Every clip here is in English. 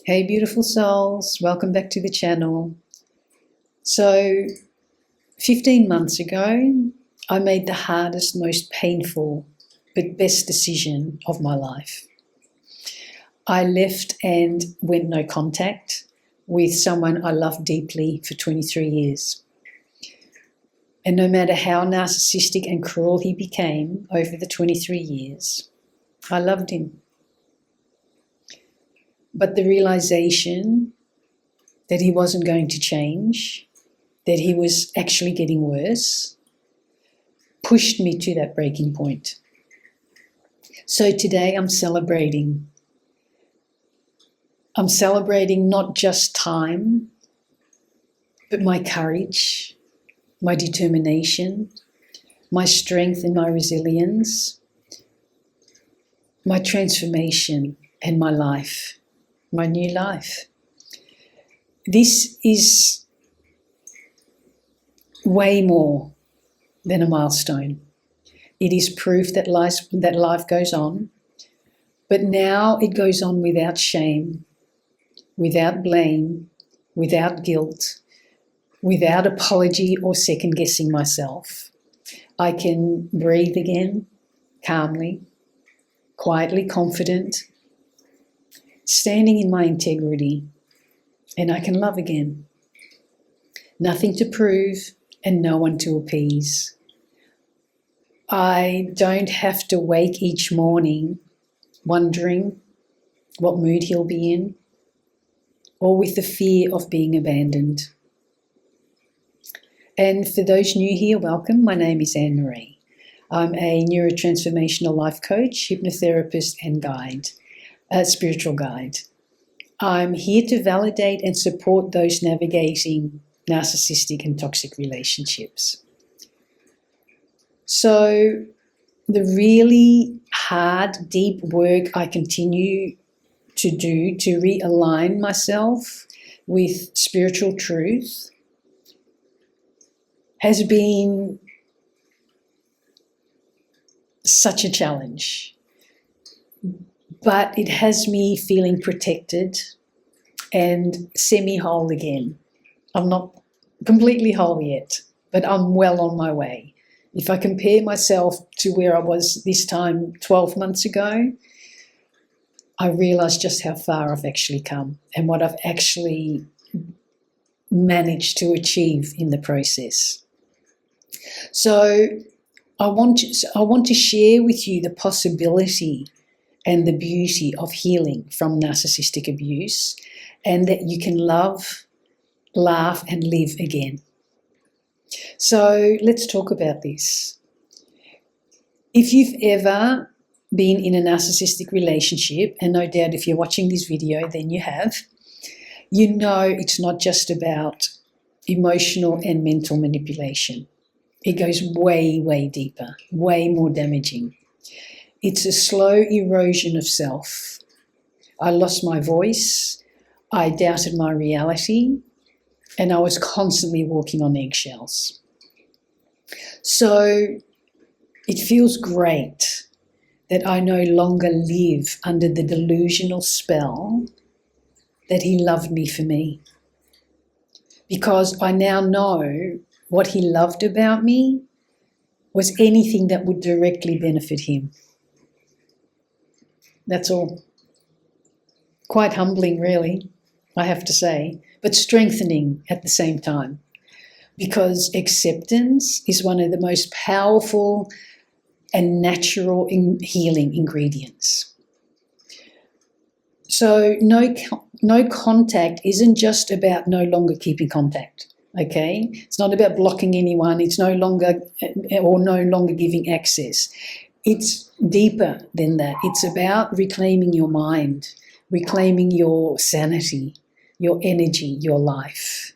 Hey beautiful souls, welcome back to the channel. So 15 months ago, I made the hardest, most painful, but best decision of my life. I left and went no contact with someone I loved deeply for 23 years. And no matter how narcissistic and cruel he became over the 23 years, I loved him. But the realization that he wasn't going to change, that he was actually getting worse, pushed me to that breaking point. So today I'm celebrating. I'm celebrating not just time, but my courage, my determination, my strength and my resilience, my transformation and my life. My new life. This is way more than a milestone. It is proof that life goes on, but now it goes on without shame, without blame, without guilt, without apology or second guessing myself. I can breathe again, calmly, quietly confident, standing in my integrity, and I can love again. Nothing to prove and no one to appease. I don't have to wake each morning wondering what mood he'll be in or with the fear of being abandoned. And for those new here, welcome. My name is Annemarie. I'm a Neuro-Transformational Life Coach, Hypnotherapist and guide. A spiritual guide. I'm here to validate and support those navigating narcissistic and toxic relationships. So the really hard, deep work I continue to do to realign myself with spiritual truth has been such a challenge. But it has me feeling protected and semi-whole again. I'm not completely whole yet, but I'm well on my way. If I compare myself to where I was this time 12 months ago, I realise just how far I've actually come and what I've actually managed to achieve in the process. So I want to share with you the possibility and the beauty of healing from narcissistic abuse, and that you can love, laugh, and live again. So let's talk about this. If you've ever been in a narcissistic relationship, and no doubt if you're watching this video, then you have, you know it's not just about emotional and mental manipulation. It goes way, way deeper, way more damaging. It's a slow erosion of self. I lost my voice, I doubted my reality, and I was constantly walking on eggshells. So it feels great that I no longer live under the delusional spell that he loved me for me. Because I now know what he loved about me was anything that would directly benefit him. That's all. Quite humbling, really, I have to say, but strengthening at the same time, because acceptance is one of the most powerful and natural healing ingredients. So no contact isn't just about no longer keeping contact, okay? It's not about blocking anyone. It's no longer giving access. It's deeper than that. It's about reclaiming your mind, reclaiming your sanity, your energy, your life.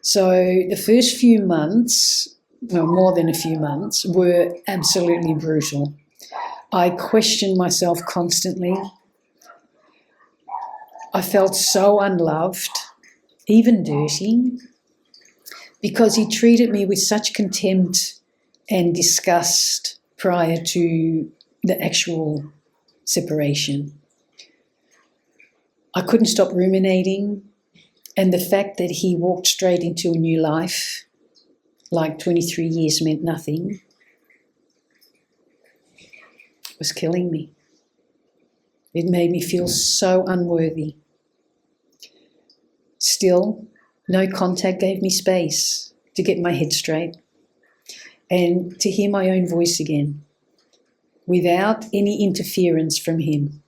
So the first few months, well, more than a few months, were absolutely brutal. I questioned myself constantly. I felt so unloved, even dirty, because he treated me with such contempt and disgust prior to the actual separation. I couldn't stop ruminating. And the fact that he walked straight into a new life, like 23 years meant nothing, was killing me. It made me feel so unworthy. Still, no contact gave me space to get my head straight and to hear my own voice again, without any interference from him.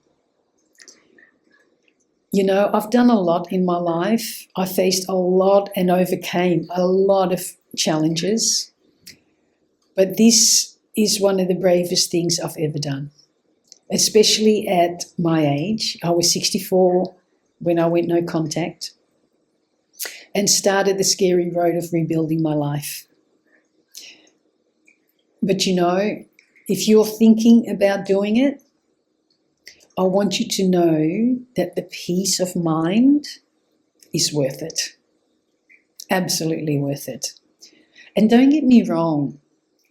You know, I've done a lot in my life. I faced a lot and overcame a lot of challenges. But this is one of the bravest things I've ever done, especially at my age. I was 64 when I went no contact and started the scary road of rebuilding my life. But you know, if you're thinking about doing it, I want you to know that the peace of mind is worth it. Absolutely worth it. And don't get me wrong,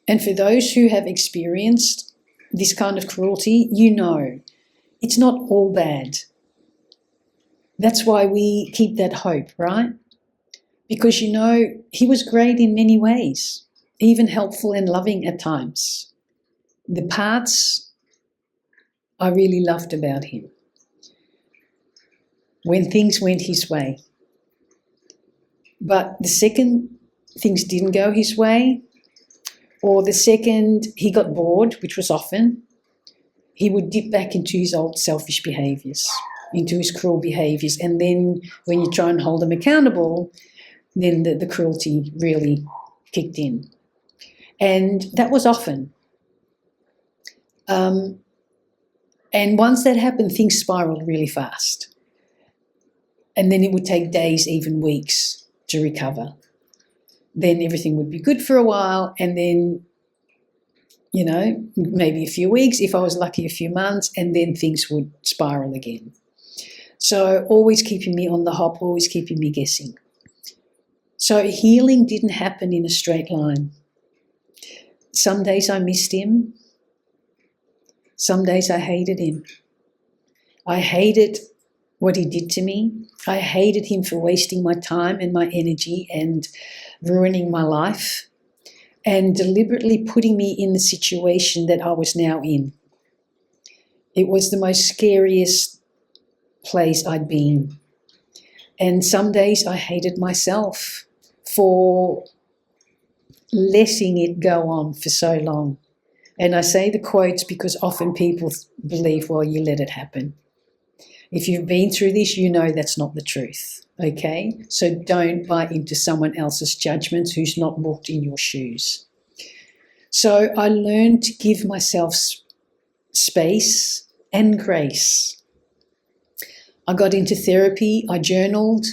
and for those who have experienced this kind of cruelty, you know, it's not all bad. That's why we keep that hope, right? Because, you know, he was great in many ways, even helpful and loving at times. The parts I really loved about him, when things went his way. But the second things didn't go his way, or the second he got bored, which was often, he would dip back into his old selfish behaviours, into his cruel behaviours. And then when you try and hold him accountable, then the cruelty really kicked in. And that was often. And once that happened, things spiraled really fast. And then it would take days, even weeks, to recover. Then everything would be good for a while, and then, you know, maybe a few weeks, if I was lucky, a few months, and then things would spiral again. So always keeping me on the hop, always keeping me guessing. So healing didn't happen in a straight line. Some days I missed him. Some days I hated him. I hated what he did to me. I hated him for wasting my time and my energy and ruining my life and deliberately putting me in the situation that I was now in. It was the most scariest place I'd been. And some days I hated myself for letting it go on for so long. And I say the quotes because often people believe, well, you let it happen. If you've been through this, you know that's not the truth, okay? So don't buy into someone else's judgments who's not walked in your shoes. So I learned to give myself space and grace. I got into therapy, I journaled,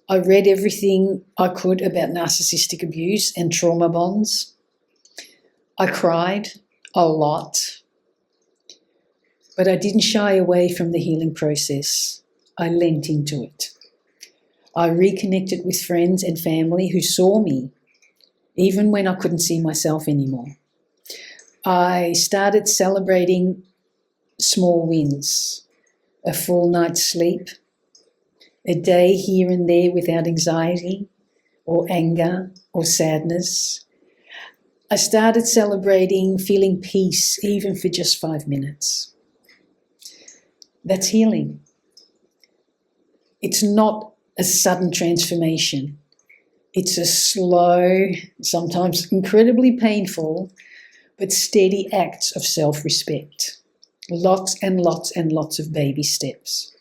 I read everything I could about narcissistic abuse and trauma bonds. I cried a lot, but I didn't shy away from the healing process. I leant into it. I reconnected with friends and family who saw me, even when I couldn't see myself anymore. I started celebrating small wins, a full night's sleep, a day here and there without anxiety or anger or sadness. I started celebrating feeling peace, even for just 5 minutes. That's healing. It's not a sudden transformation. It's a slow, sometimes incredibly painful, but steady acts of self-respect. Lots and lots and lots of baby steps.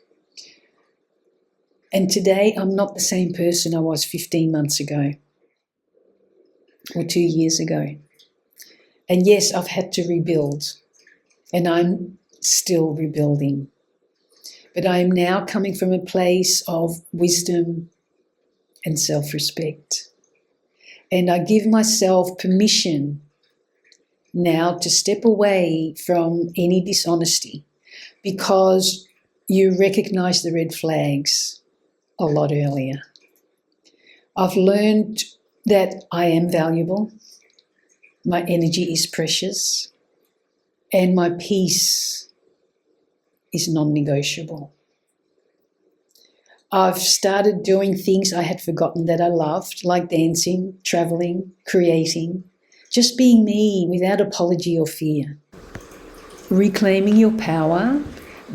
And today I'm not the same person I was 15 months ago or 2 years ago. And yes, I've had to rebuild, and I'm still rebuilding. But I am now coming from a place of wisdom and self-respect. And I give myself permission now to step away from any dishonesty, because you recognize the red flags a lot earlier. I've learned that I am valuable, my energy is precious, and my peace is non-negotiable. I've started doing things I had forgotten that I loved, like dancing, traveling, creating, just being me without apology or fear. Reclaiming your power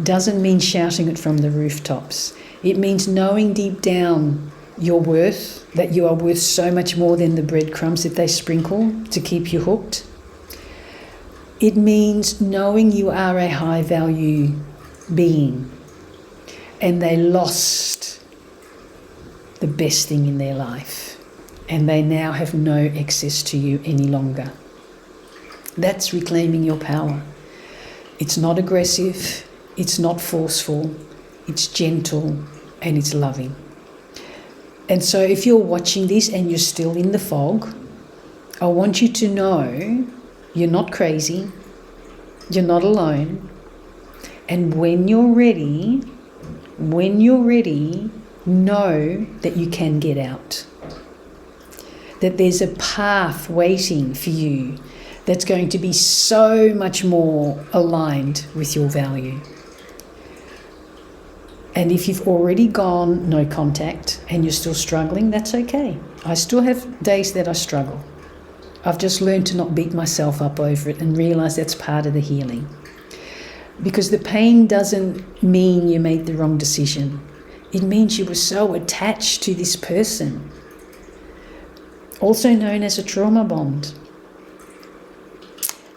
doesn't mean shouting it from the rooftops. It means knowing deep down your worth, that you are worth so much more than the breadcrumbs that they sprinkle to keep you hooked. It means knowing you are a high value being and they lost the best thing in their life and they now have no access to you any longer. That's reclaiming your power. It's not aggressive, it's not forceful, it's gentle and it's loving. And so if you're watching this and you're still in the fog, I want you to know you're not crazy, you're not alone, and when you're ready, know that you can get out. That there's a path waiting for you that's going to be so much more aligned with your value. And if you've already gone no contact and you're still struggling, that's okay. I still have days that I struggle. I've just learned to not beat myself up over it and realise that's part of the healing. Because the pain doesn't mean you made the wrong decision. It means you were so attached to this person. Also known as a trauma bond.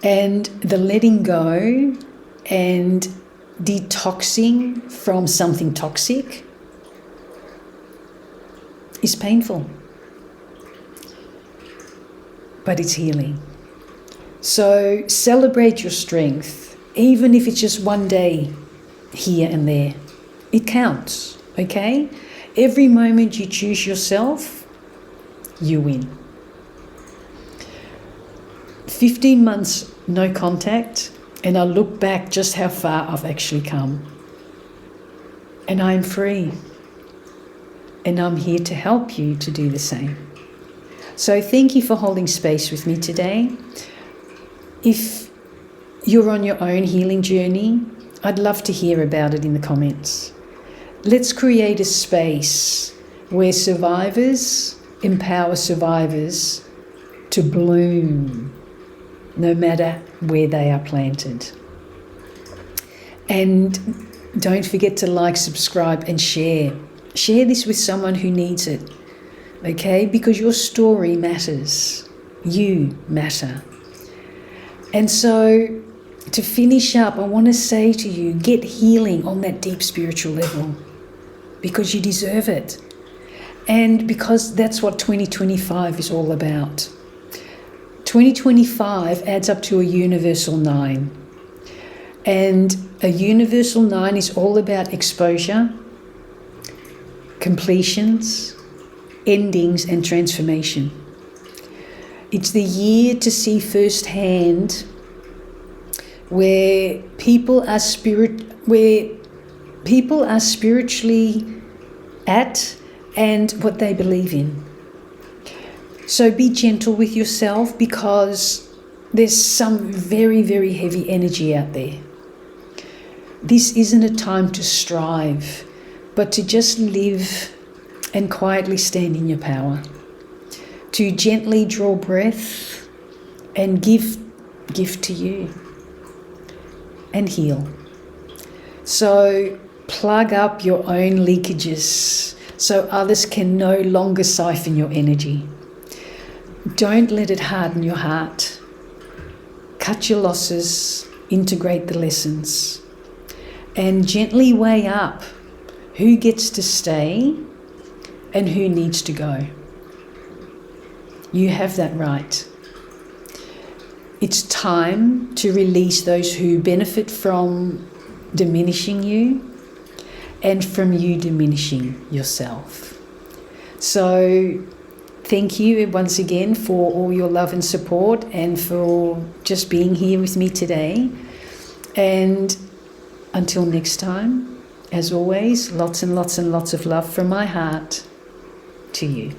And the letting go and detoxing from something toxic is painful. But it's healing. So celebrate your strength, even if it's just one day here and there. It counts, okay? Every moment you choose yourself, you win. 15 months no contact, and I look back just how far I've actually come. And I'm free. And I'm here to help you to do the same. So thank you for holding space with me today. If you're on your own healing journey, I'd love to hear about it in the comments. Let's create a space where survivors empower survivors to bloom, no matter where they are planted. And don't forget to like, subscribe, and share. Share this with someone who needs it. Okay, because your story matters. You matter. And so to finish up, I want to say to you, get healing on that deep spiritual level because you deserve it. And because that's what 2025 is all about. 2025 adds up to a universal 9. And a universal 9 is all about exposure, completions, endings and transformation. It's the year to see firsthand where people are spiritually at and what they believe in. So be gentle with yourself because there's some very, very heavy energy out there. This isn't a time to strive, but to just live and quietly stand in your power. To gently draw breath and give to you and heal. So plug up your own leakages so others can no longer siphon your energy. Don't let it harden your heart. Cut your losses, integrate the lessons, and gently weigh up who gets to stay and who needs to go. You have that right. It's time to release those who benefit from diminishing you and from you diminishing yourself. So thank you once again for all your love and support and for just being here with me today. And until next time, as always, lots and lots and lots of love from my heart to you.